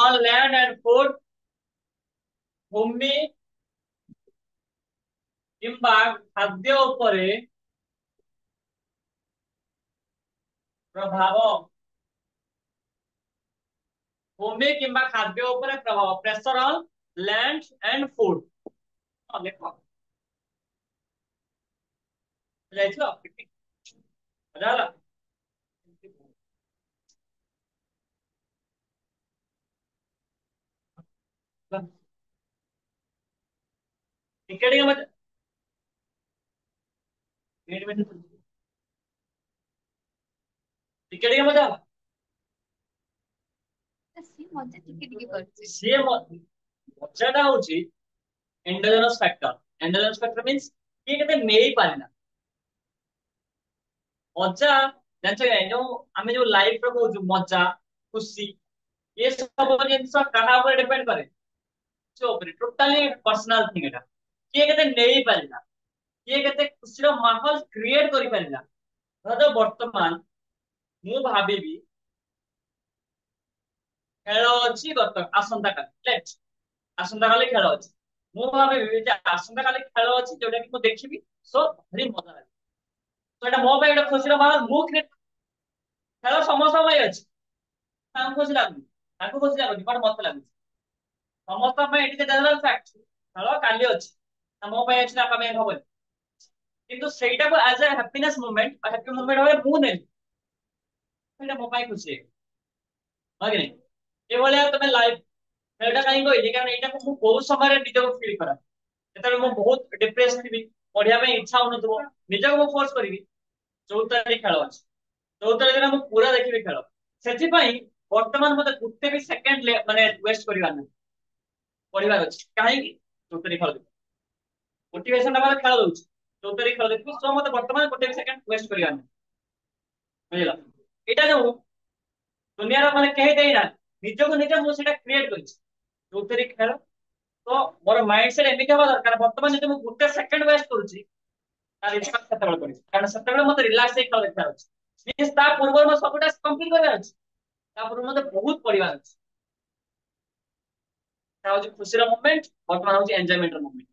on land and food, ଭୂମି କିମ୍ବା ଖାଦ୍ୟ ଉପରେ ପ୍ରଭାବ। ଭୂମି କିମ୍ବା ଖାଦ୍ୟ ଉପରେ ପ୍ରଭାବ, pressure on land and food. ଲେଖ ଯାଇଥିଲ ମଜା ହେଲା। ଟିକେ ଟିକେ ମଜା ଟିକେ ଟିକେ ମଜା ହେଲା। ସିଏ ମଜା ଟିକେ ଟିକେ କରୁଛି। ସିଏ ମଜାଟା ହଉଛି ଏଣ୍ଡୋଜେନସ୍ ଫ୍ୟାକ୍ଟର। ଏଣ୍ଡୋଜେନସ୍ ଫ୍ୟାକ୍ଟର ମିନ୍ସ କିଏ କେତେ ନେଇ ପାରିଲା ମଜା। ଜାଣିଛ କି ନାହିଁ, ଯୋଉ ଆମେ ଯୋଉ ଲାଇଫ ରେ କହୁଛୁ ମଜା ଖୁସି, ये सब ଜିନିଷ କାହା ଉପରେ ଡିପେଣ୍ଡ କରେ? ନିଜ ଉପରେ। ଟୋଟାଲି ପର୍ସନାଲ ଥିଙ୍ଗ ଏଟା। କିଏ କେତେ ନେଇ ପାରିଲା, କିଏ କେତେ ଖୁସିର ମାହୋଲ କ୍ରିଏଟ କରିପାରିଲା। ଧର ବର୍ତ୍ତମାନ ମୁଁ ଭାବିବି ଖେଳ ଅଛି ଗତ ଆସନ୍ତା କାଲି, ରାଇଟ୍? ଆସନ୍ତା କାଲି ଖେଳ ଅଛି। ମୁଁ ଭାବିବି ଯେ ଆସନ୍ତା କାଲି ଖେଳ ଅଛି ଯୋଉଟା କି ମୁଁ ଦେଖିବି, ସୋ ଭାରି ମଜା ଲାଗେ। ତ ଏଟା ମୋ ପାଇଁ ଗୋଟେ ଖୁସିର ମାହୋଲ ମୁଁ କ୍ରିଏଟ। ଖେଳ ସମସ୍ତଙ୍କ ପାଇଁ ଅଛି, ତାଙ୍କୁ ଖୁସି ଲାଗୁନି, ତାଙ୍କୁ ଖୁସି ଲାଗୁନି, ବଟ ମତେ ଲାଗୁଛି। ସମସ୍ତଙ୍କ ପାଇଁ ଏଠି ଜେନେରାଲ ଫ୍ୟାକ୍ଟ, ଖେଳ କାଲି ଅଛି, ନା ମୋ ପାଇଁ ଅଛି ନା ତମେ ହବନି। କିନ୍ତୁ ସେଇଟାକୁ ଆଜ ଏ ହ୍ୟାପିନେସ ମୁଭମେଣ୍ଟ ବା ହ୍ୟାପି ମୁଭମେଣ୍ଟ ଭାବେ ମୁଁ ନେଲି, ସେଇଟା ମୋ ପାଇଁ ଖୁସି। ହଁ କି ନାଇଁ? ଏଭଳିଆ ତମେ ଲାଇଫ ଏଇଟା କାହିଁକି କହିଲି, କାରଣ ଏଇଟାକୁ ମୁଁ ବହୁତ ସମୟରେ ନିଜକୁ ଫିଲ୍ କରା। ଯେତେବେଳେ ମୁଁ ବହୁତ ଡିପ୍ରେସ ଥିବି, ପଢିବା ପାଇଁ ଇଚ୍ଛା ହଉନଥିବ, ନିଜକୁ ମୁଁ ଫୋର୍ସ କରିବି 14 ତାରିଖ ଖେଳ ଅଛି, 14 ତାରିଖ ମୁଁ ପୁରା ଦେଖିବି ଖେଳ। ସେଥିପାଇଁ ବର୍ତ୍ତମାନ ମତେ ଗୋଟେ ବି ସେକେଣ୍ଡ ମାନେ ୱେଷ୍ଟ କରିବାର ନାହିଁ, ପଢିବାର ଅଛି। କାହିଁକି? 14 ତାରିଖ ଖେଳ ଦେଖିବି, ମୋଟିଭେସନ ଟା ମତେ ଖେଳ ଦଉଛି। 14 ତାରିଖ ଖେଳ ଦେଖିବି, ସୋ ମତେ ବର୍ତ୍ତମାନ ଗୋଟେ ବି ସେକେଣ୍ଡ ୱେଷ୍ଟ କରିବାର ନାହିଁ। ବୁଝିଲ? ଏଇଟା ଯୋଉ ଦୁନିଆର ମାନେ କେହି ଦେଇନାହାନ୍ତି, ନିଜକୁ ନିଜେ ମୁଁ ସେଇଟା କ୍ରିଏଟ କରିଛି। 14 ତାରିଖ ଖେଳ, ତ ମୋର ମାଇଣ୍ଡ ସେଟ ଏମିତି ହବା ଦରକାର ବର୍ତ୍ତମାନ ଯଦି ମୁଁ ଗୋଟେ ସେକେଣ୍ଡ ୱେଷ୍ଟ କରୁଛି ତାର ଇମ୍ପାକ୍ଟ ସେତେବେଳେ ପଡିବ, କାରଣ ସେତେବେଳେ ମତେ ରିଲାକ୍ସ ହେଇ ଖେଳ ଦେଖିବାର ଅଛି। Means ତା ପୂର୍ବରୁ ମୋର ସବୁଟା କମ୍ପ୍ଲିଟ କରିବାର ଅଛି, ତା ପୂର୍ବରୁ ମତେ ବହୁତ ପଢିବାର ଅଛି। ତା ହଉଛି ଖୁସିର ମୁଭମେଣ୍ଟ, ବର୍ତ୍ତମାନ ହଉଛି ଏନଜୟମେଣ୍ଟର ମୁଭମେଣ୍ଟ।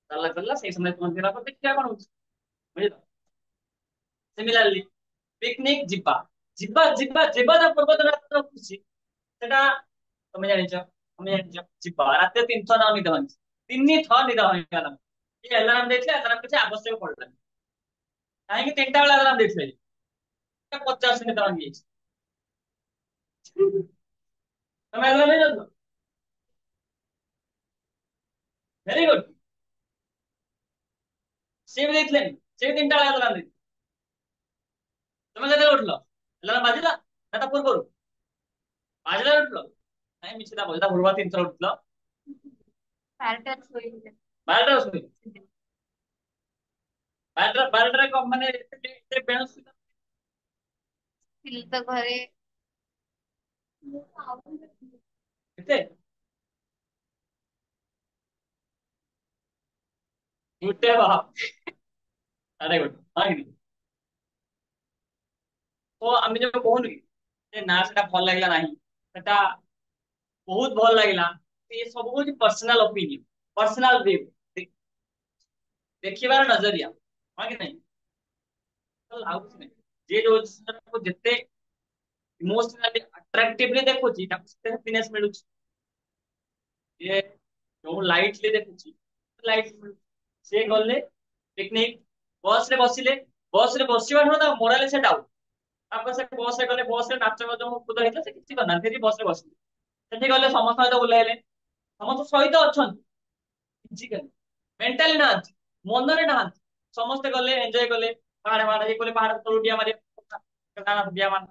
ଚାଲିଲା ଚାଲିଲା ସେଇ ସମୟ ପହଞ୍ଚିଲା ପରେ ଦେଖିବା କଣ ହଉଛି। ବୁଝିଲ? ସିମିଲାରଲି ପିକନିକ ଯିବା, ଯିବା ଯିବା ଯିବା ତା ପୂର୍ବ ଦିନ ରାତିର ଖୁସି ସେଟା ତମେ ଜାଣିଛ ଯିବା ରାତିରେ 3 ଥର ନିଦ ଭାଙ୍ଗିଛି, 3 ଥର ନିଦ ଭାଙ୍ଗିଗଲା। ଏ ଆଲାରାମ ଦେଇଥିଲେ, ଆଲାରାମ କିଛି ଆବଶ୍ୟକ ପଡିଲାନି। କାହିଁକି 3ଟା ବେଳେ ଆଲାରାମ ଦେଇଥିଲେ? 50 ନିଦ ଭାଙ୍ଗି ଯାଇଛି। ତମେ ଆଲାରାମ ଦେଇନଥିଲ? Very good. ସିଏ ବି ଦେଇଥିଲେ, ସିଏ ବି 3ଟା ବେଳେ ଆଲାରାମ ଦେଇଥିଲେ। ତମେ କେତେବେଳେ ଉଠିଲ? ଆଲାରାମ ବାଜିଲା ନା ତା ପୂର୍ବରୁ? ବାଜିଲା ଉଠିଲ? ନାଇଁ ମିଛଟା କହିଲ, ତା ପୂର୍ବରୁ 3 ଥର ଉଠିଲ। 12ଟାରେ ଶୋଇଥିଲେ। 12ଟାରେ ଶୋଇଲ? 12ଟାରେ କଣ ମାନେ ଏତେ ବେଣୁସ? ଥିଲି ତ ଘରେ। କେତେ? ଗୋଟେ ଆରେ ଗୋଟେ ହଁ କି? ତ ଆମେ ଯୋଉ କହୁନୁ କି ଯେ ନା ସେଟା ଭଲ ଲାଗିଲା ନାହିଁ, ସେଟା ବହୁତ ଭଲ ଲାଗିଲା, ଏ ସବୁ ହଉଛି ପର୍ସନାଲ ଓପିନିଅନ, ପର୍ସନାଲ ଭିଉ, ଦେଖିବାର ନଜରିଆ। ହଁ କି ନାହିଁ? ତ ଆଉ କିଛି ନାହିଁ। ଯିଏ ଯୋଉ ଜିନିଷଟାକୁ ଯେତେ ଇମୋସନାଲି ଆଟ୍ରାକ୍ଟିଭଲି ଦେଖୁଛି ତାକୁ ସେତେ ହାପିନେସ ମିଳୁଛି। ଯିଏ ଯୋଉ ଲାଇଟଲି ଦେଖୁଛି ଲାଇଟ ମିଳୁଛି। ସିଏ ଗଲେ ପିକନିକ, ବସ ରେ ବସିଲେ, ବସ ରେ ବସିବା ନୁହଁ ତାଙ୍କ ମୋରାଲି ସେ ଡାଉନ। ତାପରେ ସେ ବସ ରେ ଗଲେ, ବସ ରେ ନାଚ ଗଜ କୁଦ ହେଇଥିଲା, ସେ କିଛି କରିନାହାନ୍ତି, ସେଠି ବସ ରେ ବସିଲେ। ସେଠି ଗଲେ ସମସ୍ତଙ୍କ ସହିତ ବୁଲେଇଲେ, ସମସ୍ତ ସହିତ ଅଛନ୍ତି ଫିଜିକାଲି, ମେଣ୍ଟାଲି ନାହାନ୍ତି, ମନରେ ନାହାନ୍ତି। ସମସ୍ତେ ଗଲେ ଏନ୍ଜୟ କଲେ, ପାହାଡ ପାହାଡ ଇଏ କଲେ, ପାହାଡ ତଳୁ ଡିଆ ମାରିବା ଡିଆ ମାର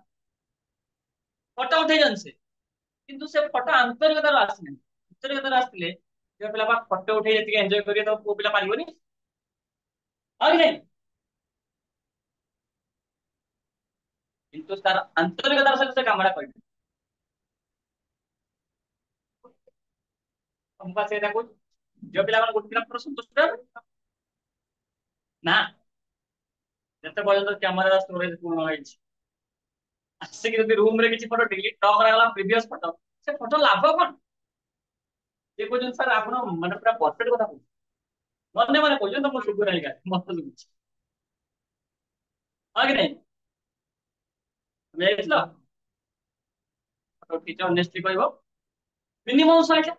ଫଟୋ ଉଠେଇଛନ୍ତି ସେ, କିନ୍ତୁ ସେ ଫଟୋ ଆନ୍ତରିକତାରୁ ଆସିନାହିଁ। ଆନ୍ତରିକତାରୁ ଆସିଥିଲେ ଝିଅ ପିଲା ବା ଫଟୋ ଉଠେଇ ଯେତିକି ଏନ୍ଜୟ କରିବେ ତ ପୁଅ ପିଲା ପାରିବନି? ଆଉ କି ନାହିଁ? କିନ୍ତୁ ତାର ଆନ୍ତରିକତାର ସହିତ ସେ କାମଟା କରିବେ। ମୁଁ ପା ସେଇଟା କହୁଛି, ଝିଅ ପିଲାମାନେ ଗୋଟେ ଦିନ ପୁରା ସନ୍ତୁଷ୍ଟ ହେବେ ନା, ଯେତେ ପର୍ଯ୍ୟନ୍ତ କ୍ୟାମେରା ଷ୍ଟୋରେଜ ପୂର୍ଣ୍ଣ ହେଇଛି। ଆସିକି ଯଦି ରୁମ ରେ କିଛି ଫଟୋ ଡିଲିଟ ନ କରାଗଲା ପ୍ରିଭିୟସ ଫଟୋ, ସେ ଫଟୋ ଲାଭ କଣ? ସେ କହୁଛନ୍ତି ସାର୍ ଆପଣ ମାନେ ପୁରା ପରଫେକ୍ଟ କଥା କହୁଛନ୍ତି, ମନେ ମନେ କହୁଛନ୍ତି, ତମ ସୁବୁ ନାହିଁ କାଳେ ମତେ ଶୁଭୁଛି। ହଁ କି ନାଇଁ? ତମେ ଯାଇଥିଲ ଫଟୋ ଉଠିଛ ଅନେଷ୍ଟଲି କହିବ ମିନିମମ୍ 100ଟା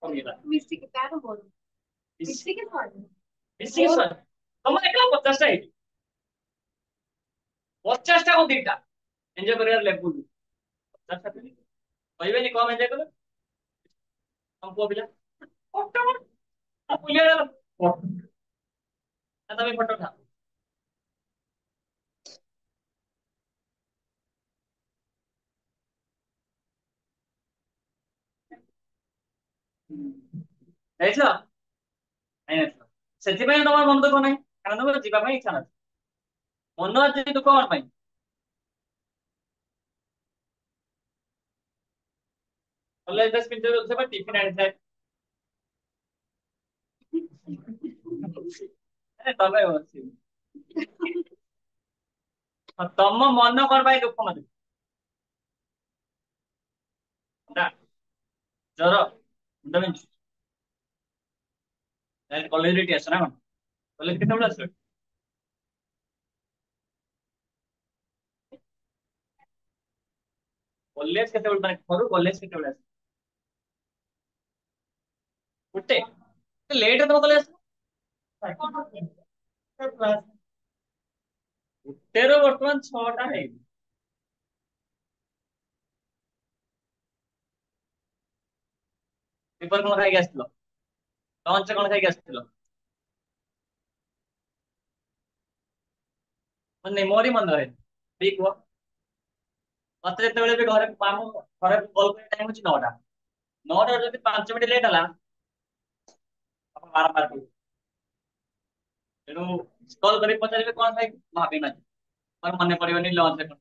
କମିଗଲା। ମିଶିକି ତାର ମୋର ମିଶି- ମିଶିକି ଥରେ ମିଶିକି 100, ତମର ଏକା 50ଟା ହେଇଛି, 50ଟା ଆଉ ଦିଟା ଏଞ୍ଜୟ କରିବାର ଲେବୁଲ 50ଟା କହିବେନି କମ ଏଞ୍ଜୟ କର ତମ ପୁଅ ପିଲା ଫଟୋ ବୁଲିଗଲା ତମେ ଫଟୋ ଉଠା। ଯାଇଛ ନାଇଁ ଯାଇଥିଲ, ସେଥିପାଇଁ ତମର ମନ ଦୁଃଖ ନାହିଁ, କାରଣ ତମର ଯିବା ପାଇଁ ଇଚ୍ଛା નથી। ମନ ଅଛି ଦୁଃଖ କଣ ପାଇଁ? କଲେଜ ଡ୍ରେସ୍ ପିନ୍ଧି ଯାଉଥିବ ଟିଫିନ ଆଣିଥାଏ। ଆରେ ତମେ ଅଛି ତମ ମନ କଣ ପାଇଁ ଦୁଃଖ ମତେ? ଥଣ୍ଡା, ଜର, ମୁଣ୍ଡ ବିନ୍ଧୁଛି, କଲେଜ ରେ ଆସ ନା କଣ? କଲେଜ କେତେବେଳେ ଆସିବ? କଲେଜ କେତେବେଳେ, ମାନେ ଘରୁ କଲେଜ କେତେବେଳେ ଆସିବ? ଗୋଟେ ଲେଟ୍ ତମ କଲେଜ ଗୋଟେରୁ ବର୍ତ୍ତମାନ 6ଟା ହେଇନି। ପେପର କଣ ଖାଇକି ଆସିଥିଲ? ଲଞ୍ଚ କଣ ଖାଇକି ଆସିଥିଲ? ମାନେ ମୋରି ମନେ ରହେ ଠିକ କୁହ। ମତେ ଯେତେବେଳେ ବି ଘରେ ଆମ ଘରେ କଲ୍ କରିବା ଟାଇମ ହଉଛି 9ଟା, 9ଟା ଯଦି 5 ମିନିଟ ଲେଟ୍ ହେଲା ଆପଣ ବାରମ୍ବାର କହିବେ। ତେଣୁ କଲ୍ କରି ପଚାରିବେ କଣ ଖାଇକି, ଭାବି ନାହିଁ ମୋର ମନେ ପଡିବନି ଲଞ୍ଚ ରେ କଣ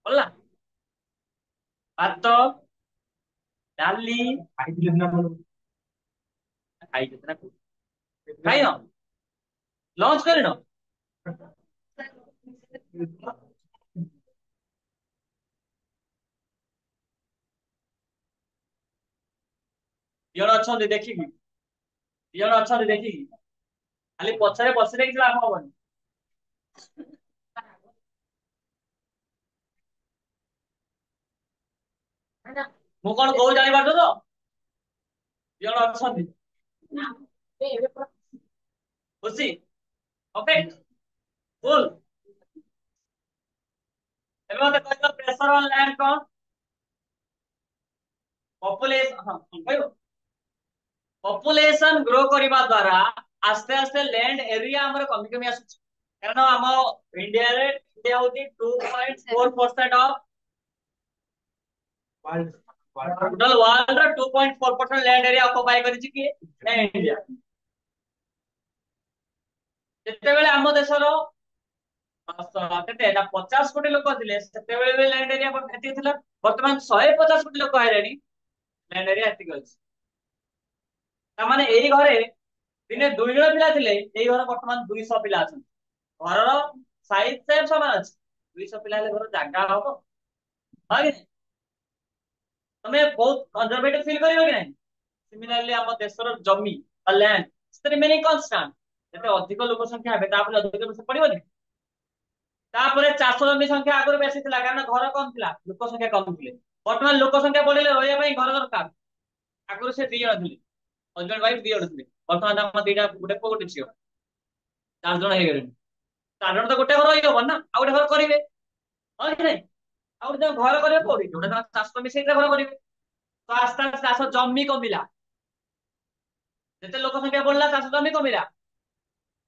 ହେଲା। ଭାତ, ଡାଲି, ଖାଇଥିଲି ସିନା କଣ? ଖାଇଛି ସିନା କହୁଛି। ଖାଇନ? ଲଞ୍ଚ କରିନ? ଦି ଜଣ ଅଛନ୍ତି ଦେଖିକି, ଦି ଜଣ ଅଛନ୍ତି ଦେଖିକି, ଖାଲି ପଛରେ ବସିଲେ କିଛି ଲାଭ ହବନି। ମୁଁ କଣ କହୁଛି ଜାଣିପାରୁଛ ତ? ଦି ଜଣ ଅଛନ୍ତି ଖୁସି, ଓକେ, କୁଲ। ଏବେ ମତେ କହିଲ ପ୍ରେସର ଅନ୍ ଲ୍ୟାଣ୍ଡ କଣ? ପପୁଲେସନ, ହଁ କହିବ ପପୁଲେସନ ଗ୍ରୋ କରିବା ଦ୍ଵାରା ଆସ୍ତେ ଆସ୍ତେ ଲ୍ୟାଣ୍ଡ ଏରିଆ ଆମର କମି କମି ଆସୁଛି, କାରଣ ଆମ ଇଣ୍ଡିଆରେ ଇଣ୍ଡିଆ ହଉଛି 2.4% ଅଫ ଟୋଟାଲ ୱାର୍ଲଡ ର 2.4% ଲ୍ୟାଣ୍ଡ ଏରିଆ ଅକୁପାଇ କରିଛି କିଏ? ନା ଇଣ୍ଡିଆ। ଯେତେବେଳେ ଆମ ଦେଶର କେତେ ନା 50 କୋଟି ଲୋକ ଥିଲେ, ସେତେବେଳେ ବି ଲ୍ୟାଣ୍ଡ ଏରିଆ ଏତିକି ଥିଲା। ବର୍ତ୍ତମାନ 150 କୋଟି ଲୋକ ହେଲେଣି, ଲ୍ୟାଣ୍ଡ ଏରିଆ ଏତିକି ଅଛି। ତାମାନେ ଏଇ ଘରେ ଦିନେ 2 ଜଣ ପିଲା ଥିଲେ, ଏଇ ଘରେ ବର୍ତ୍ତମାନ 200 ପିଲା ଅଛନ୍ତି। ଘରର ସାଇଜ ସେମ ସମାନ ଅଛି, 200 ପିଲା ହେଲେ ଘର ଜାଗା ହବ? ହଁ କି ନାଇଁ? ତମେ ବହୁତ କନଜରଭେଟିଭ ଫିଲ୍ କରିବ କି ନାହିଁ? ସିମିଲାରଲି ଆମ ଦେଶର ଜମି ବା ଲ୍ୟାଣ୍ଡ ସେଥିରେ ମିନିଂ କନଷ୍ଟାଣ୍ଟ, ଯେତେ ଅଧିକ ଲୋକ ସଂଖ୍ୟା ହେବେ ତାପରେ ଅଧିକ ପଇସା ପଡିବନି। ତାପରେ ଚାଷ ଜମି ସଂଖ୍ୟା ଆଗରୁ ବେଶୀ ଥିଲା, କାରଣ ଘର କମ ଥିଲା, ଲୋକ ସଂଖ୍ୟା କମ ଥିଲେ। ବର୍ତ୍ତମାନ ଲୋକ ସଂଖ୍ୟା ବଢିଲେ ରହିବା ପାଇଁ ଘର ଦରକାର। ଆଗରୁ ସେ 2 ଜଣ ଥିଲେ, ହଜବେଣ୍ଡ ୱାଇଫ 2 ଜଣ ଥିଲେ, ବର୍ତ୍ତମାନ ଆମ ଦିଟା, ଗୋଟେ ପୁଅ ଗୋଟେ ଝିଅ, 4 ଜଣ ହେଇଗଲେଣି। 4 ଜଣ ତ ଗୋଟେ ଘର ହେଇହବନି ନା, ଆଉ ଗୋଟେ ଘର କରିବେ, ହଁ କି ନାଇଁ? ଆଉ ଗୋଟେ ଘର କରିବେ କୋଉଠି? ଯୋଉଟା ତମେ ଚାଷ ଜମି ସେଇଟା ଘର କରିବେ। ତ ଆସ୍ତେ ଆସ୍ତେ ଚାଷ ଜମି କମିଲା, ଯେତେ ଲୋକ ସଂଖ୍ୟା ବଢିଲା ଚାଷ ଜମି କମିଲା।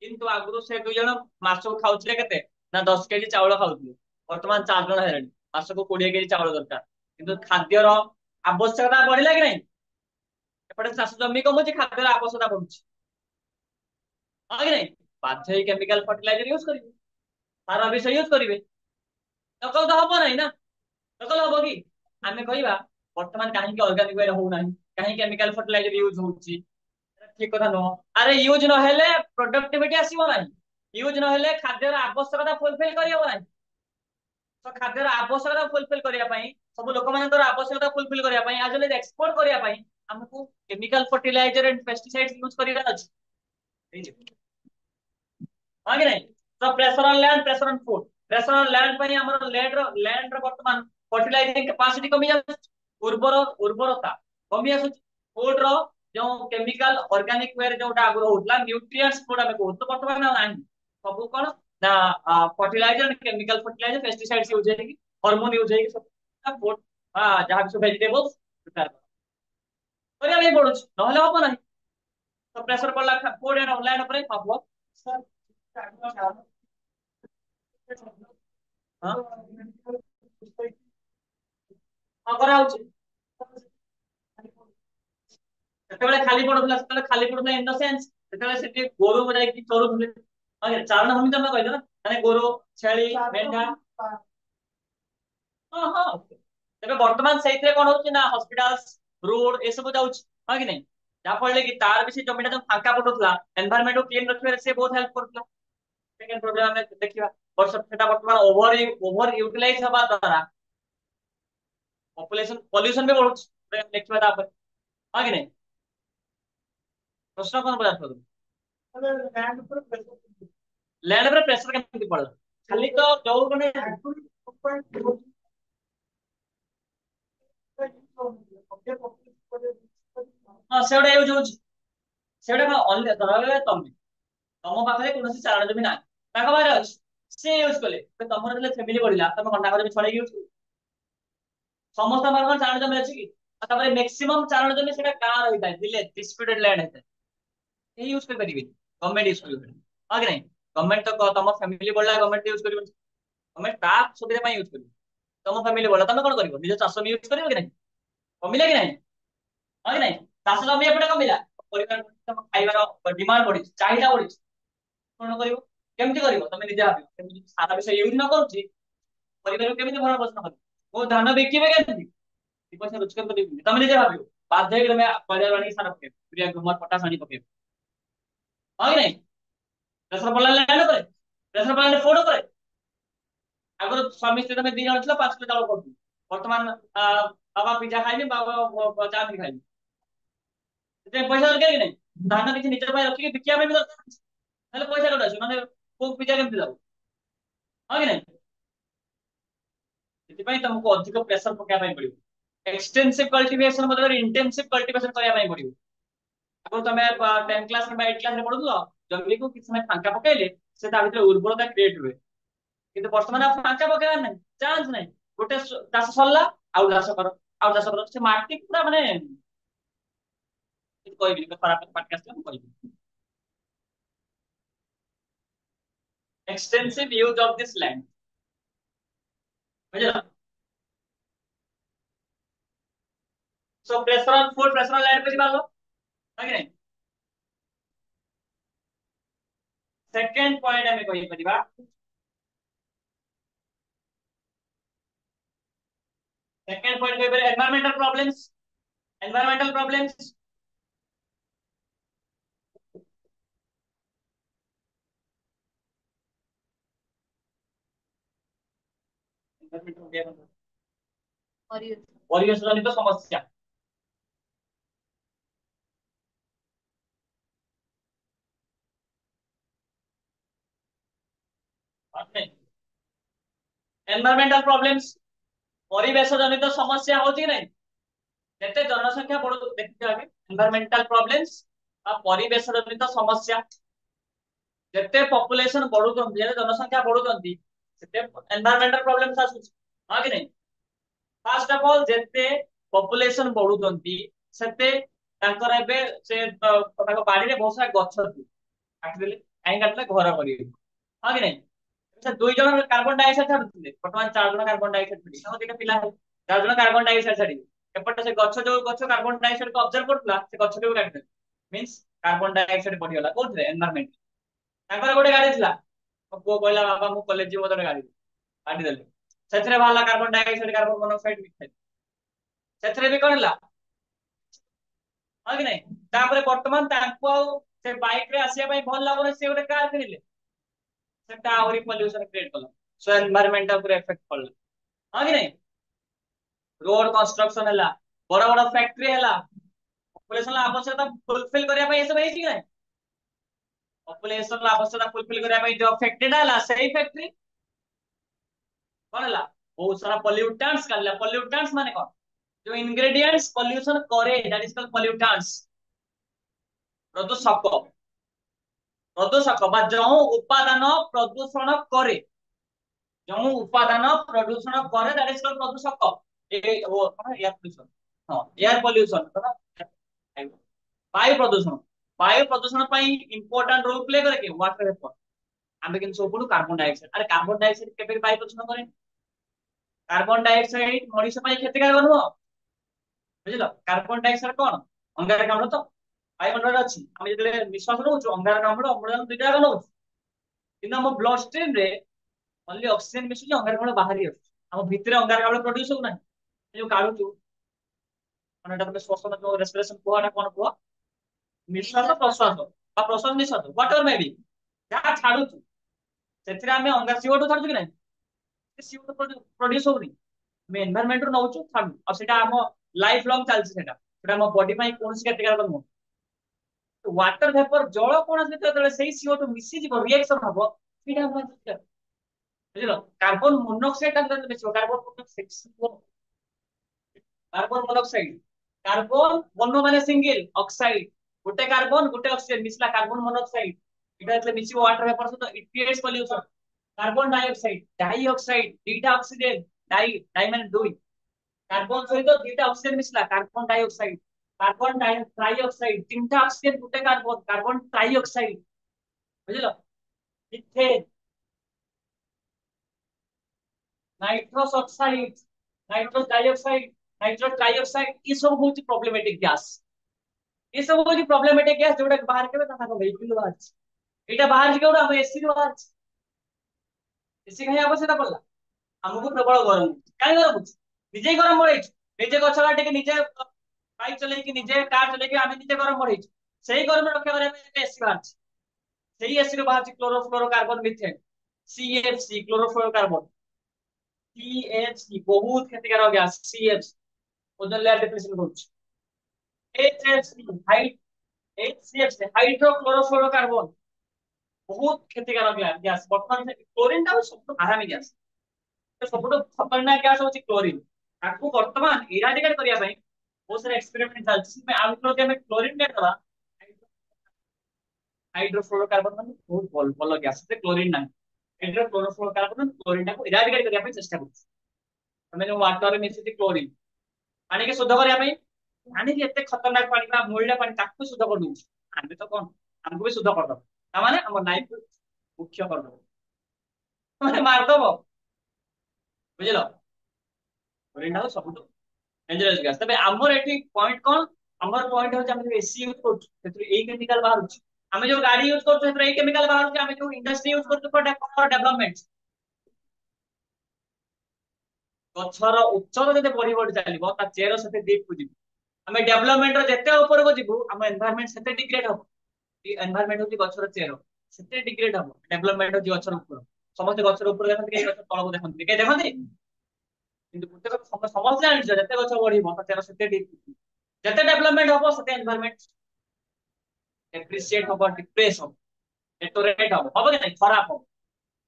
କିନ୍ତୁ ଆଗରୁ ସେ 2 ଜଣ ମାସକୁ ଖାଉଥିଲେ କେତେ ନା 10 କେଜି ଚାଉଳ ଖାଉଥିଲେ, ବର୍ତ୍ତମାନ 4 ଜଣ ହେଲେଣି, ମାସକୁ 20 କେଜି ଚାଉଳ ଦରକାର। କିନ୍ତୁ ଖାଦ୍ୟର ଆବଶ୍ୟକତା ବଢିଲା କି ନାହିଁ? ଏପଟେ ଚାଷ ଜମି କମୁଛି, ଖାଦ୍ୟର ଆବଶ୍ୟକତା ବଢୁଛି, ହଁ କି ନାଇଁ? ବାଧ୍ୟ ହେଇ କେମିକାଲ ଫର୍ଟିଲାଇଜର ୟୁଜ କରିବେ, ସାର ବିଷ ୟୁଜ କରିବେ, ନକଲେ ତ ହବ ନାହିଁ ନା। ନକଲେ ହବ କି? ଆମେ କହିବା ବର୍ତ୍ତମାନ କାହିଁକି ଅର୍ଗାନିକ ୱେରେ ହଉନାହିଁ, କାହିଁକି କେମିକାଲ ଫର୍ଟିଲାଇଜର ୟୁଜ ହଉଛି, ଠିକ କଥା ନୁହଁ। ଆରେ ୟୁଜ ନହେଲେ ପ୍ରଡକ୍ଟିଭିଟି ଆସିବ ନାହିଁ, ୟୁଜ ନହେଲେ ଖାଦ୍ୟର ଆବଶ୍ୟକତା ଫୁଲଫିଲ କରିହବ ନାହିଁ। तो खाद्यर आवश्यकता फुलफिल करिया पई सब लोक मानकर आवश्यकता फुलफिल करिया पई आज ले एक्सपोर्ट करिया पई हमको chemical fertilizer and pesticides use करिया अछि हां कि नहीं। तो pressure on land pressure on food pressure on land पई हमर लैंड रो वर्तमान फर्टिलाइजिंग कैपेसिटी कमी जा उर्वरता कमी आसु फूड रो जो केमिकल ऑर्गेनिक वे जोटा आगु होतला न्यूट्रिएंट्स कोड हमें को तो वर्तमान नाही सब कोन ना fertilizer chemical fertilizer pesticides use है कि हार्मोन यूज है कि सब फूड जहां भी सब वेजिटेबल्स प्रिपेयर करिया नहीं पड़ुछ नहले हो नाही। तो प्रेशर पड़ला फूड एंड ऑनलाइन ऊपर हबो सर हां हां करा होची ସେତେବେଳେ ଖାଲି ପଡୁଥିଲା ସେତେବେଳେ ଖାଲି ପଡୁଥିଲା ଇନ ଦ ସେନ୍ସ ସେତେବେଳେ ସେଠି ଗୋରୁ ଯାଇକି ଚରୁଥିଲେ ଚାରଣ ଭୂମି ତମେ କହିଲ ନା ମାନେ ଗୋରୁ ଛେଳି ମେଣ୍ଢା ହଁ ହଁ ତେବେ ବର୍ତ୍ତମାନ ସେଇଥିରେ କଣ ହଉଛି ନା ହସ୍ପିଟାଲ ରୋଡ ଏସବୁ ଯାଉଛି ହଁ କି ନାଇଁ ଯାହା ଫଳରେ କି ତାର ବି ସେ ଜମିଟା ଯୋଉ ଫାଙ୍କା ପଡୁଥିଲା ଏନଭାରମେଣ୍ଟ କ୍ଲିନ ରଖିବାରେ ସେ ବହୁତ ହେଲ୍ପ କରୁଥିଲା। ସେକେଣ୍ଡ ପ୍ରୋବ୍ଲେମ ଆମେ ଦେଖିବା ବର୍ଷ ସେଟା ବର୍ତ୍ତମାନ ଓଭର ୟୁଟିଲାଇଜ ହେବା ଦ୍ୱାରା ପପୁଲେସନ ପଲ୍ୟୁସନ ବି ବଢୁଛି ଦେଖିବା ତାପରେ ହଁ କି ନାଇଁ ପ୍ରଶ୍ନ କଣ ପଚାରୁଥିଲ ଲ୍ୟାଣ୍ଡ ଉପରେ ପ୍ରେସର କେମିତି ପଡିଲା ଖାଲି ତ ଯୋଉ ମାନେ ହଁ ସେଗୁଡା ୟୁଜ ହଉଛି ସେଗୁଡା କଣ ଅନ୍ୟ ଧର ତମେ ତମ ପାଖରେ କୌଣସି ଚାରଣ ଜମି ନାହିଁ ତାଙ୍କ ପାଖରେ ଅଛି ସେ ୟୁଜ କଲେ ତମର ଯେତେବେଳେ ଫ୍ୟାମିଲି ବଢିଲା ତମେ କଣ ତାଙ୍କ ଜମି ଛଡେଇକି ୟୁଜ ସମସ୍ତଙ୍କ ପାଖରେ କଣ ଚାରଣ ଜମି ଅଛି କି ଆଉ ତାପରେ ମ୍ୟାକ୍ସିମମ୍ ଚାରଣ ଜମି ସେଟା ଗାଁ ରହିଥାଏ ଭିଲେଜ ଡିସ୍ପ୍ୟୁଟେଡ ଲ୍ୟାଣ୍ଡ ହେଇଥାଏ କେହି ୟୁଜ କରିପାରିବେନି ଗଭର୍ଣ୍ଣମେଣ୍ଟ ୟୁଜ କରିପାରିବେନି ହଁ କି ନାଇଁ ଗଭର୍ଣ୍ଣମେଣ୍ଟ ତ ତମ ଫ୍ୟାମିଲି ବଢିଲା ଗଭର୍ଣ୍ଣମେଣ୍ଟ ୟୁଜ କରିବନି ଗଭର୍ଣ୍ଣମେଣ୍ଟ ତା ସୁବିଧା ପାଇଁ ୟୁଜ କରିବ ତମ ଫ୍ୟାମିଲି ବଢିଲା ତମେ କଣ କରିବ ନିଜ ଚାଷ ଜମି ୟୁଜ କରିବ କି ନାହିଁ କମିଲା କି ନାହିଁ ହଁ କି ନାଇଁ ଚାଷ ଜମି ଏପଟେ କମିଲା ପରିବାର ତମ ଖାଇବାର ଡିମାଣ୍ଡ ବଢିଛି ଚାହିଦା ବଢିଛି କଣ କରିବ କେମିତି କରିବ ତମେ ନିଜେ ଭାବିବ କେମିତି ସାରା ବିଷୟ ୟୁଜ ନ କରୁଛି ପରିବାର କେମିତି ଭରଣ ପୋଷଣ କରିବ ମୁଁ ଧାନ ବିକିବେ କେମିତି ଦି ପଇସା ରୋଜଗାର କରିବି ତମେ ନିଜେ ଭାବିବ ବାଧ୍ୟ ହେଇକି ତମେ ପରିବାର ଆଣିକି ସାର ପକେଇବ ୟୁରିଆ ଗ୍ରୋମର ପଟାସ ଆଣି ପକେଇବ ହଁ କି ନାଇଁ ପ୍ରେସର ପଡିଲା ଲ୍ୟାଣ୍ଡ ଉପରେ ପ୍ରେସର ପଡିଲା ଫୁଡ ଉପରେ ଆଗରୁ ସ୍ୱାମୀ ସ୍ତ୍ରୀ ତମେ ଦି ଜଣ ଥିଲ 5 କିଲୋ ଚାଉଳ କରୁଥିଲ ବର୍ତ୍ତମାନ ବାବା ପିଜା ଖାଇବି ବାବା ଚାଉମିନ ଖାଇବି ସେଥିପାଇଁ ପଇସା ଦରକାର କି ନାହିଁ ଧାନ କିଛି ନିଜ ପାଇଁ ରଖିକି ବିକିବା ପାଇଁ ବି ଦରକାର ଅଛି ତାହେଲେ ପଇସା କୋଉଠି ଆସିବ ମାନେ କୋଉ ପିଜା କେମିତି ଦବ ହଁ କି ନାହିଁ ସେଥିପାଇଁ ତମକୁ ଅଧିକ ପ୍ରେସର ପକେଇବା ପାଇଁ ପଡିବ ଏକ୍ସଟେନ୍ସିଭ କଲ୍ଟିଭେସନ ବଦଳରେ ଇଣ୍ଟେନ୍ସିଭ କଲ୍ଟିଭେସନ କରିବା ପାଇଁ ପଡିବ ଆଗରୁ ତମେ 10 କ୍ଲାସ କିମ୍ବା 8 କ୍ଲାସରେ ପଢୁଥିଲ ଜମିକୁ କିଛି ସମୟ ଫାଙ୍କା ପକେଇଲେ ସେ ତା ଭିତରେ ଉର୍ବରତା କ୍ରିଏଟ ହୁଏ କିନ୍ତୁ ବର୍ତ୍ତମାନ ଆଉ ଫାଙ୍କା ପକେଇବାର ନାହିଁ ଚାନ୍ସ ନାହିଁ ଗୋଟେ ଚାଷ ସରିଲା ଆଉ ଚାଷ କର ଆଉ ଚାଷ କର ସେ ମାଟି ପୁରା ମାନେ କିଛି କହିବିନି ଖରାପ ପାଟି ଆସିଲା ମୁଁ କହିବି extensive use of this land ବୁଝିଲ so pressure on food pressure on land ବୁଝିପାରିଲ ହଁ କି ନାହିଁ ସେକେଣ୍ଡ ପଏଣ୍ଟ ଆମେ କହିପାରିବା ସେକେଣ୍ଡ ପଏଣ୍ଟ କହିପାରିବା environmental problems ପରିବେଶ ଜନିତ ସମସ୍ୟା environmental problems ପରିବେଶ ଜନିତ ସମସ୍ୟା ହଉଛି କି ନାହିଁ ଯେତେ ଜନସଂଖ୍ୟା ବଢୁ ଦେଖିବା ଆଗେ environmental problems ବା ପରିବେଶ ଜନିତ ସମସ୍ୟା ଯେତେ ପପୁଲେସନ ବଢୁଛନ୍ତି ଯେତେ ଜନସଂଖ୍ୟା ବଢୁଛନ୍ତି ସେତେ environmental problems ଆସୁଛି ହଁ କି ନାହିଁ ଫାର୍ଷ୍ଟ ଅଫ ଅଲ୍ ଯେତେ ପପୁଲେସନ ବଢୁଛନ୍ତି ସେତେ ତାଙ୍କର ଏବେ ସେ ତାଙ୍କ ବାଡିରେ ବହୁତ ସାରା ଗଛ ଥିବ କାଟିଦେଲେ କାହିଁ କାଟିଲେ ଘର କରିବେ ହଁ କି ନାହିଁ ସେ 2 ଜଣ କାର୍ବନ ଡାଇଅକ୍ସାଇଡ ଛାଡୁଥିଲେ ବର୍ତ୍ତମାନ 4 ଜଣ କାର୍ବନ ଡାଇଅକ୍ସାଇଡ ଛାଡିବେ ତାଙ୍କ ଦିଟା ପିଲା ହେଲେ 4 ଜଣ କାର୍ବନ ଡାଇଅକ୍ସାଇଡ ଛାଡିବେ ଏପଟେ ସେ ଗଛ ଯୋଉ ଗଛ କାର୍ବନ ଡାଇଅକ୍ସାଇଡ କୁ ଅବଜର୍ଭ କରୁଥିଲା ସେ ଗଛକୁ କାଟିଦେଲେ ମିନ୍ସ କାର୍ବନ ଡାଇଅକ୍ସାଇଡ ବଢିଗଲା କୋଉଥିରେ ଏନଭାରମେଣ୍ଟ ତାଙ୍କର ଗୋଟେ ଗାଡି ଥିଲା ମୋ ପୁଅ କହିଲା ବାବା ମୁଁ କଲେଜ ଯିବ ଗୋଟେ ଗାଡି କାଟିଦେଲେ ସେଥିରେ ବାହାରିଲା କାର୍ବନ ଡାଇଅକ୍ସାଇଡ କାର୍ବନ ମୋନୋକ୍ସାଇଡ ମିଥେନ ସେଥିରେ ବି କଣ ହେଲା ହଁ କି ନାଇଁ ତାପରେ ବର୍ତ୍ତମାନ ତାଙ୍କୁ ଆଉ ସେ ବାଇକ ରେ ଆସିବା ପାଇଁ ଭଲ ଲାଗୁନି ସେ ଗୋଟେ କାର କିଣିଲେ ସେଟା ଆହୁରି ପଲ୍ୟୁସନ କ୍ରିଏଟ କଲା ସୋ ଏନଭାରମେଣ୍ଟ ଉପରେ ଏଫେକ୍ଟ ପଡିଲା हाँ कि नहीं? रोड कंस्ट्रक्शन है, बड़ बड़ फैक्ट्री है, पॉपुलेशन आवश्यकता फुलफिल करने ये सब है कि नहीं? पॉपुलेशन आवश्यकता फुलफिल करने जो फैक्ट्री है सही फैक्ट्री कौन है? बहुत सारा पॉल्यूटेंट्स कर पॉल्यूटेंट्स माने कौन? जो इंग्रेडिएंट्स पॉल्यूशन करे दैट इज कॉल्ड पॉल्यूटेंट्स। प्रदूषक प्रदूषक बा जो उपादान प्रदूषण करे, जो उपादान प्रदूषण करे दैट इज कॉल्ड प्रदूषक। ए वो एयर पोल्यूशन, हां एयर पोल्यूशन वायु प्रदूषण। वायु प्रदूषण इंपोर्टेंट रोल प्ले करे कि वाटर वेपर। आम कि सब कार्बन डाइऑक्साइड, अरे कार्बन डाइऑक्साइड केबे वायु प्रदूषण करे? कार्बन डाइऑक्साइड मनुष्य क्षतिकारक नुह, बुझल? कार्बन डाइऑक्साइड कौन? अंगारकाम्ल तो वायुमंडल अच्छी आम जो निश्वास नौ अंगारकाम्ल अम्लजान दुईटा नौ कि ब्लड स्ट्रीम रे ओनली ऑक्सीजन मिसुची अंगारकाम्ल बाहरी आम भितर अंगारकाम्ल प्रोड्यूस हो ना जो काढुचु माने तुम श्वसन जो रेस्पिरेशन कुआटा कौन कुआ निश्वास प्रश्वास बा प्रश्वास निश्वास व्हाटएवर मे बी जहाँ छाड़ुचु से आम अंगार सीओ2 छाड़ुचु कि नहीं? सीओ2 प्रोड्यूस होनी आम एनवायरमेंट रू नौचु छाड़ू और सेटा आम लाइफ लॉन्ग चलछि सेटा सेटा आम बॉडी पई कोनोसी क्षतिकारक नुह। वाटर वेपर जल कौन से सीओ2 मिसी जीव रिएक्शन हम बुझल? कार्बन मोनोक्साइड मिस carbon monoxide, carbon monoxide carbon mono माने सिंगल ऑक्साइड गोटे कार्बन गोटे ऑक्सीजन मिसला कार्बन मोनोक्साइड इटा एतले मिसिबो वाटर वेपर सहित it creates pollution. Carbon dioxide dioxide दुईटा ऑक्सीजन डाई डाई माने दुई कार्बन सहित दुईटा ऑक्सीजन मिसला कार्बन डाइऑक्साइड। कार्बन ट्राइऑक्साइड तीनटा ऑक्सीजन गोटे कार्बन कार्बन ट्राइऑक्साइड बुझल? Methane nitrous oxide nitrous dioxide nitrous trioxide ये सब होची प्रॉब्लमेटिक गैस। ये सब होची प्रॉब्लमेटिक गैस जोडा बाहर केबे ता वेहिकल बाहर एटा बाहर केउडा हम एसी रो बाहर एसी कहीं आवश्यकता पड़ला हमको प्रबल गरम काई गरम होची निजे गरम बढ़े निजे गछ काटे के निजे बाइक चले कि निजे कार चले कि आमे निजे गरम बढ़े सही गरम रक्षा करे में एसी बाहर सही एसी रो बाहर chlorofluorocarbon methane CFC chlorofluorocarbon CFC बहुत क्षतिकारक gas CFC ozone layer depression होची। एचएफसी एचसीएफसी हाइड्रोक्लोरोफ्लोरोकार्बन बहुत क्षतिकारक गैस बर्तमान क्लोरीन टा सब आरामी गैस सब खतरनाक गैस होची क्लोरीन ताकू वर्तमान इराडिकेट करिया पई बहुत सारे एक्सपेरिमेंट चलछि में आउटलो के में क्लोरीन के दबा हाइड्रोफ्लोरोकार्बन ମାନେ ବହୁତ ଭଲ ଭଲ ଗ୍ୟାସ ସେ କ୍ଲୋରିନ୍ ନାହିଁ ହାଇଡ୍ରୋକ୍ଲୋରୋଫ୍ଲୋରୋକାର୍ବନ କ୍ଲୋରିନ୍ ଟାକୁ ଇରାଡିକେଟ କରିବା ପାଇଁ ଚେଷ୍ଟା କରୁଛି। ତମେ ଯୋଉ ୱାଟର ରେ ମିଶିଛି କ୍ଲୋରିନ୍ ପାଣି କି ଶୁଦ୍ଧ କରିବା ପାଇଁ ପାଣି କି ଏତେ ଖତରନାକ ପାଣି ବା ମଇଳା ପାଣି ତାକୁ ଶୁଦ୍ଧ କରିଦଉଛି ଆମେ ତ କଣ ଆମକୁ ବି ଶୁଦ୍ଧ କରିଦବ ତାମାନେ ଆମ ଲାଇଫ ମୁଖ୍ୟ କରିଦବ ମାନେ ମାରିଦବ ବୁଝିଲ କ୍ଲୋରିନ୍ ଟାକୁ ସବୁଠୁ डेंजरस गैस तबे हमर एठी पॉइंट कोन हमर पॉइंट हो हम एसी यूज करछु सेतु ए केमिकल बाहर छु हमें जो गाड़ी यूज करछु सेतु ए केमिकल बाहर छु हमें जो इंडस्ट्री यूज करछु फॉर डेवलपमेंट गछर उच्चर जते बढी बढी चलिबो ता चेर सेते डीप को जिवो हमें डेवलपमेंट रो जते ऊपर को जिवो हम एनवायरनमेंट सेते डिग्रेड हो ई एनवायरनमेंट होची गछर चेर सेते डिग्रेड हो डेवलपमेंट होची गछर ऊपर समस्त गछर ऊपर देखन के गछर तळ को देखन के देखन କିନ୍ତୁ ଗୋଟେ କଥା ସମସ୍ତେ ଜାଣିଛ ଯେତେ ଗଛ ବଢିବ ତାର ସେତେ ଯେତେ ଡେଭଲପମେଣ୍ଟ ହବ ସେତେ ଏନଭାयरमेंट ଏପ୍ରିସିଏଟ ହବ ଡିପ୍ରେସ ହବ ଡେଟୋରେଟ ହବ କି ନାଇଁ ଖରାପ ହବ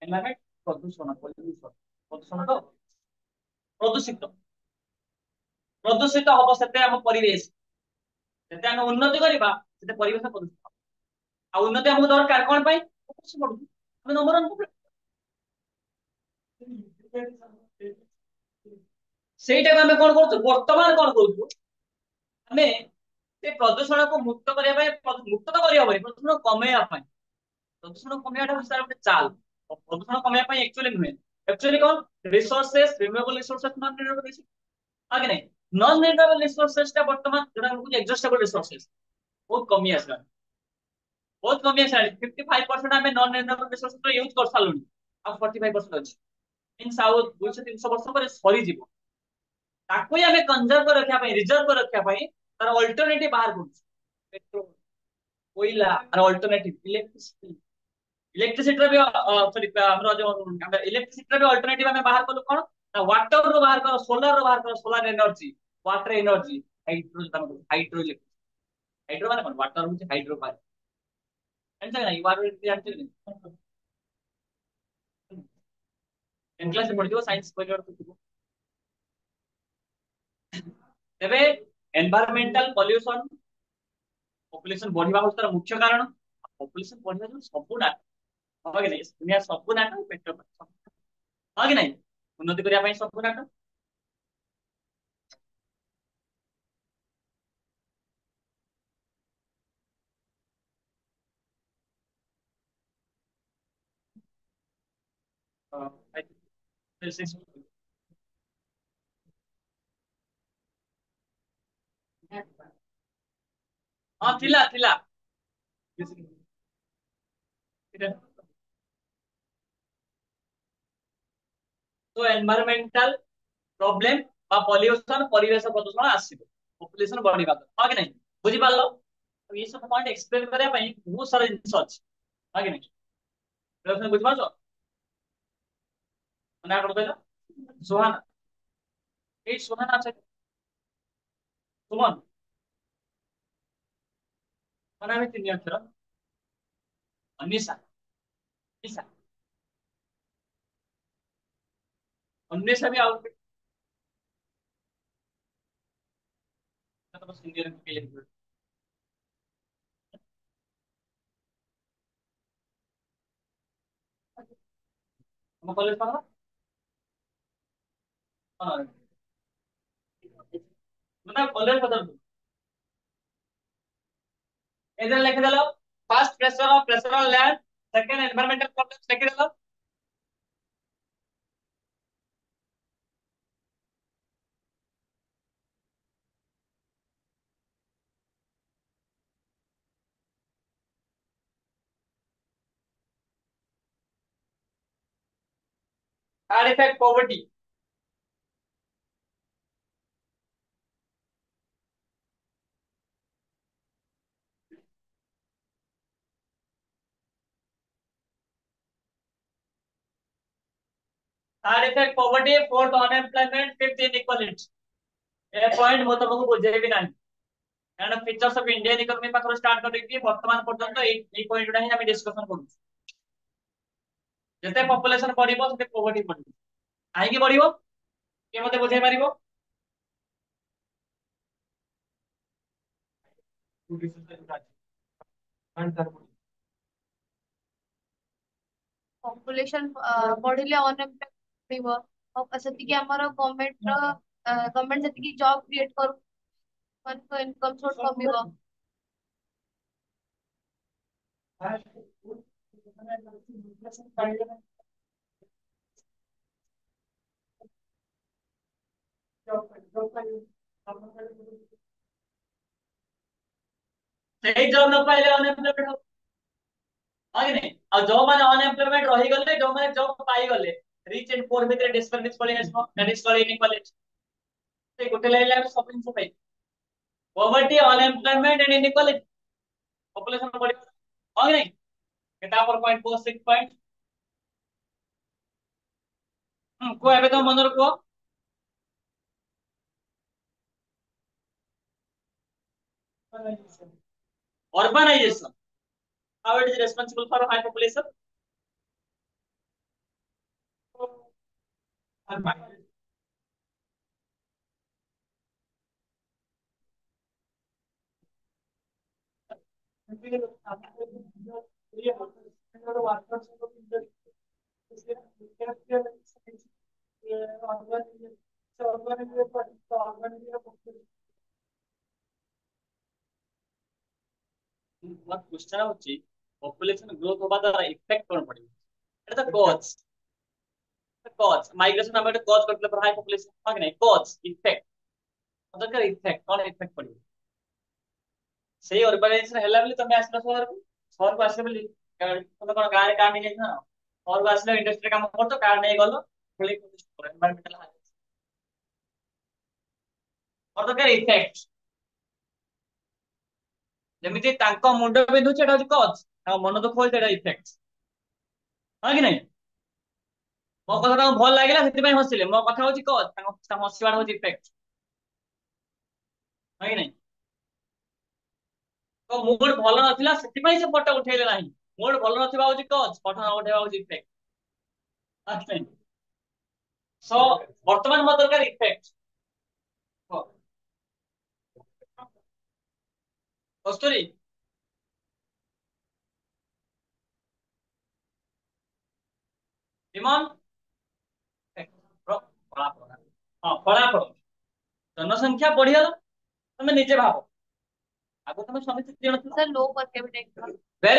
ଏନଭାयरमेंट ପ୍ରଦୂଷଣ ପଲ୍ୟୁସନ ପ୍ରଦୂଷଣ ତ ପ୍ରଦୂଷିତ ପ୍ରଦୂଷିତ ହବ ସେତେ ଆମ ପରିବେଶ ଯେତେ ଆମେ ଉନ୍ନତି କରିବା ସେତେ ପରିବେଶ ପ୍ରଦୂଷିତ ହବ ଆଉ ଉନ୍ନତି ଆମକୁ ଦରକାର କଣ ପାଇଁ ଆମେ ନମ୍ବର ସେଇଟାକୁ ଆମେ କଣ କରୁଛୁ ବର୍ତ୍ତମାନ କଣ କରୁଛୁ ଆମେ ସେ ପ୍ରଦୂଷଣକୁ ମୁକ୍ତ କରିବା ପାଇଁ ମୁକ୍ତ ତ କରିହବନି ପ୍ରଦୂଷଣ କମେଇବା ପାଇଁ ପ୍ରଦୂଷଣ କମେଇବାଟା ହଉଛି ତାର ଗୋଟେ ଚାଲ ପ୍ରଦୂଷଣ କମେଇବା ପାଇଁ एक्चुअली ନୁହେଁ एक्चुअली କଣ resources renewable resources non renewable resources आगे नहीं नॉन रिन्यूएबल रिसोर्सेस टा वर्तमान जोटा हमको एग्जॉस्टेबल रिसोर्सेस बहुत कमी आसला बहुत कमी आसला 55% हमें नॉन रिन्यूएबल रिसोर्सेस रो यूज कर सालुनी अब 45% अछि इन साउथ 200 300 वर्ष पर सरी जीवो ताको ही हमें कंजर्व कर रखा पाई रिजर्व कर रखा पाई तार अल्टरनेटिव बाहर करूछ पेट्रोल कोयला और अल्टरनेटिव इलेक्ट्रिसिटी इलेक्ट्रिसिटी रे भी सॉरी हमरो जो इलेक्ट्रिसिटी रे भी अल्टरनेटिव हमें बाहर करू कोन ना वाटर रो बाहर करो, सोलर रो बाहर करो, solar energy, water energy, hydro hydro hydro माने कोन वाटर होचे हाइड्रो पावर, एंड ना ये वाटर जानते नहीं, टेन क्लास पढ़ दियो साइंस पढ़ियो तो तेबे एनवायरमेंटल पॉल्यूशन, पॉपुलेशन बढ़िबा होस तार मुख्य कारण, पॉपुलेशन बढ़िबा जो सब ना हो कि नहीं दुनिया सब ना पेट हो कि नहीं उन्नति करिया ପାଇଁ सब ना हां थिला थिला तो एनवायरमेंटल प्रॉब्लम बा पॉल्यूशन परिवेश प्रदूषण आसीबो पॉपुलेशन बढ़िबा हा कि नहीं बुझि पालो, तो ये सब पॉइंट एक्सप्लेन करिया ପାଇଁ बहुत सारा जिनिस अछि हा कि नहीं प्रश्न बुझि पाछो ना कोन कहला सुहाना, ए सुहाना আছে সুমন মানে আমি তিন অক্ষর অন্বেষা নিশা অন্বেষা भी आउट तो बस इंडियन के लिए हम कॉलेज पढ़ा हां मतलब कॉलेज बदल इधर लिख देलो first pressure on land, second environmental problems लिख देलो, third effect poverty, third effect poverty, fourth unemployment, fifth inequality, ए पॉइंट मो तुमको बुझेबी नाही कारण फीचर्स ऑफ इंडियन इकोनॉमी पाखरो स्टार्ट करके वर्तमान पर्यंत ए पॉइंट गुडा ही हम डिस्कशन करू, जते पॉपुलेशन बढ़िबो सेते पॉवर्टी बढ़िबो, काहेकि बढ़िबो के मते बुझाई मारिबो ପପୁଲେସନ ବଢିଲେ ଅନଏମ୍ପ୍ଲୟମେଣ୍ଟ ବଢିବ ଆଉ ସେତିକି ଆମର ଗଭର୍ଣ୍ଣମେଣ୍ଟ ସେତିକି ଜବ କ୍ରିଏଟ କରୁ ମାନଙ୍କ ଇନକମ ସୋର୍ସ କମିବ। ସେଇ ଜବ न पाइले अनएम्प्लॉयमेंट हो हा कि नहीं और जो माने अनएम्प्लॉयमेंट रही गले जो माने जॉब पाई गले रिच एंड पुअर भितर डिस्क्रिमिनेशन पळी आसबो दैट इज कॉल्ड इनइक्वालिटी, से गोटे लाइन हम सब जिंस पाई poverty unemployment and inequality population बढ़ी हा कि नहीं केता पर पॉइंट 46 पॉइंट को एबे तो मनर को urbanization how it is responsible for high population मत क्वेश्चन होची पॉपुलेशन ग्रोथ होबा द्वारा इफेक्ट कोन पड़ी एटा तो कॉज माइग्रेशन हम एटा कॉज करले पर हाई पॉपुलेशन हा कि नहीं कॉज इफेक्ट मतलब का इफेक्ट कोन इफेक्ट पड़ी सेही अर्बानाइजेशन हैला बोली तमे आसला शहर को आसे बोली तमे कोन गाय काम नहीं ना शहर को आसले इंडस्ट्री काम करतो कार नहीं गलो खुली एनवायरमेंटल और तो क्या इफेक्ट ଯେମିତି ତାଙ୍କ ମୁଣ୍ଡ ବିନ୍ଧୁଛି ଏଟା ହଉଛି କଜ ତାଙ୍କ ମନ ଦୁଃଖ ହଉଛି ଏଟା ଇଫେକ୍ଟ ହଁ କି ନାଇଁ ମୋ କଥା ତାଙ୍କୁ ଭଲ ଲାଗିଲା ସେଥିପାଇଁ ହସିଲେ, ମୋ କଥା ହଉଛି କଜ, ତାଙ୍କ ହସିବାଟା ହଉଛି ଇଫେକ୍ଟ, ହଁ କି ନାଇଁ? ତ ମୁଡ୍ ଭଲ ନଥିଲା ସେଥିପାଇଁ ସେ ଫଟୋ ଉଠେଇଲେ ନାହିଁ। ମୁଡ୍ ଭଲ ନଥିବା ହଉଛି କଜ, ଫଟୋ ନ ଉଠେଇବା ହଉଛି ଇଫେକ୍ଟ। ସୋ ବର୍ତ୍ତମାନ ମୋ ଦରକାର ଇଫେକ୍ଟ। କସ୍ତୁରୀ ରିମନ ଫଳାଫଳ, ହଁ ଫଳାଫଳ, ଜନସଂଖ୍ୟା ବଢିଗଲା, ତମେ ନିଜେ ଭାବ, ଆଗରୁ ତମେ ସ୍ୱାମୀ ସ୍ତ୍ରୀ ଜଣ ଥିଲ। सर लो पर कैपिटा। Very